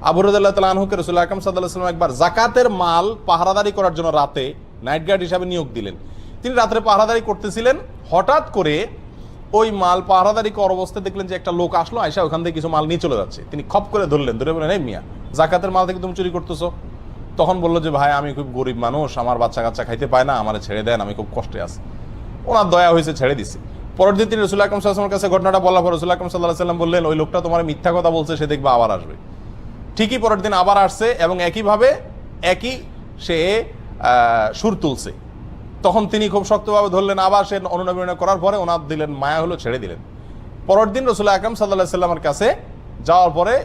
আবু রাদিয়াল্লাহু তাআলা আনহুকে রাসূল আকরাম সাল্লাল্লাহু আলাইহি ওয়াসাল্লাম একবার যাকাতের মাল পাহারাদারি করার জন্য রাতে নাইট গার্ড হিসাবে নিয়োগ দিলেন। তিনি রাত্রে পাহারাদারি করতেছিলেন, হঠাৎ করে ওই মাল পাহারাদারি করার অবস্থায় দেখলেন যে একটা লোক আসলো, আয়সা ওখান থেকে কিছু মাল নিয়ে চলে যাচ্ছে। তিনি খপ করে ধরলেন, ধরে বললেন, এই মিয়া, জাকাতের মাল থেকে তুমি চুরি করতেছো? তখন বললো যে ভাই, আমি খুব গরিব মানুষ, আমার বাচ্চা কাচ্চা খাইতে পায় না, আমার ছেড়ে দেন, আমি খুব কষ্টে আছি। ওনার দয়া হয়েছে, ছেড়ে দিছে। পরের দিন তিনি রাসূল আকরাম সাল্লাল্লাহু আলাইহি ওয়াসাল্লামের কাছে ঘটনাটা বলার পর রাসূল আকরাম সাল্লাল্লাহু আলাইহি ওয়াসাল্লাম বললেন, ওই লোকটা তোমার মিথ্যা কথা বলছে, সে দেখবা আবার আসবে। ঠিকই পরের দিন আবার আসছে এবং একইভাবে একই সে সুর তুলছে। তখন তিনি খুব শক্তভাবে ধরলেন, আবার সে অনুনয় করার পরে ওনার দিলেন, মায়া হলো, ছেড়ে দিলেন। পরের দিন রাসূল আকরাম সাল্লাল্লাহু আলাইহি ওয়াসাল্লামের কাছে যাওয়ার পরে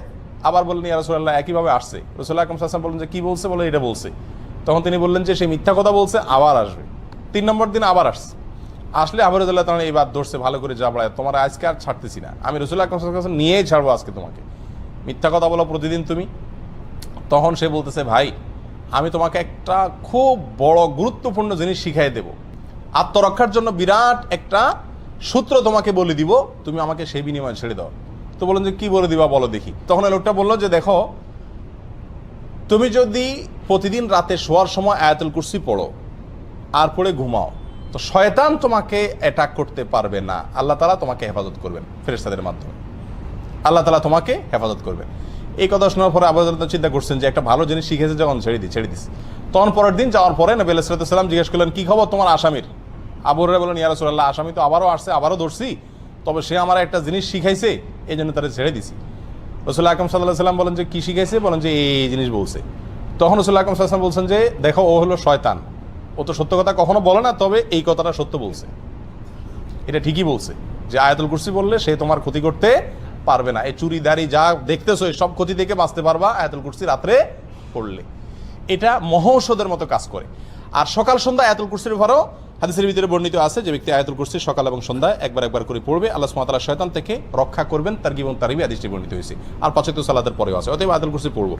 আবার বললেন, ইয়া রাসূলুল্লাহ, একইভাবে আসছে। রাসূল আকরাম সাল্লাল্লাহু আলাইহি ওয়াসাল্লাম বললেন যে কি বলছে? বলে এটা বলছে। তখন তিনি বললেন যে সে মিথ্যা কথা বলছে, আবার আসবে। 3 নম্বর দিন আবার আসছে। আসলে আবু রাদিয়াল্লাহু তাআলা এই বাদ ধরছে, ভালো করে যাবড়ায়, তোমার আজকে আর ছাড়তেছি না, আমি রাসূল আকরাম সাল্লাল্লাহু আলাইহি ওয়াসাল্লামের কাছে নিয়েই ছাড়বো আজকে তোমাকে, মিথ্যা কথা বলো প্রতিদিন তুমি। তখন সে বলতেছে, ভাই, আমি তোমাকে একটা খুব বড় গুরুত্বপূর্ণ জিনিস শিখাই দেব, আত্মরক্ষার জন্য বিরাট একটা সূত্র তোমাকে বলে দিব, তুমি আমাকে সেই বিনিময়ে ছেড়ে দাও। তো বলেন যে কি বলে দিবা, বলো দেখি। তখন এই লোকটা বললো যে দেখো, তুমি যদি প্রতিদিন রাতে শোয়ার সময় আয়াতুল কুরসি পড়ো আর পড়ে ঘুমাও, তো শয়তান তোমাকে অ্যাটাক করতে পারবে না, আল্লাহ তাআলা তোমাকে হেফাজত করবেন ফেরেশতাদের মাধ্যমে, আল্লাহ তাআলা তোমাকে হেফাজত করবেন। এই কথা শোনার পরে আবু রাদিয়াল্লাহু চিন্তা করছেন যে একটা ভালো জিনিস শিখেছে যখন, ছেড়ে দিস। তখন পরের দিন যাওয়ার পরে নবী আলাইহিস সালাম জিজ্ঞেস করলেন, কি খবর তোমার আসামির? আবু হুরায়রা বললেন, ইয়া রাসূলুল্লাহ, আসামি তো আবারও আসছে, আবারও ধরছি, তবে সে আমার একটা জিনিস শিখাইছে, এই জন্য তারা ছেড়ে দিছি। রাসূল আকরাম সাল্লাল্লাহু আলাইহি ওয়াসাল্লাম বলেন যে কি শিখাইছে? বলেন যে এই জিনিস বলছে। তখন রাসূল আকরাম সাল্লাল্লাহু আলাইহি ওয়াসাল্লাম বলছেন যে দেখো, ও হলো শয়তান, ও তো সত্য কথা কখনো বলে না, তবে এই কথাটা সত্য বলছে, এটা ঠিকই বলছে যে আয়াতুল কুরসি বললে সে তোমার ক্ষতি করতে পারবে না। এই চুরিদারি যা দেখতেছো, সব ক্ষতি থেকে বাঁচতে পারবা আয়াতুল কুরসি রাত্রে পড়লে। এটা মহৌষধের মতো কাজ করে। আর সকাল সন্ধ্যা আয়াতুল কুরসির উপরও হাদিসের ভিতরে বর্ণিত আছে যে ব্যক্তি আয়াতুল কুরসি সকাল এবং সন্ধ্যায় একবার করে পড়বে, আল্লাহ সুবহানাহু ওয়া তাআলা শয়তান থেকে রক্ষা করবেন। তারগিব এবং তারহিবে হাদিসটি বর্ণিত হয়েছে। আর 5 ওয়াক্ত সালাতের পরেও আছে। অতএব আয়াতুল কুরসি পড়বো।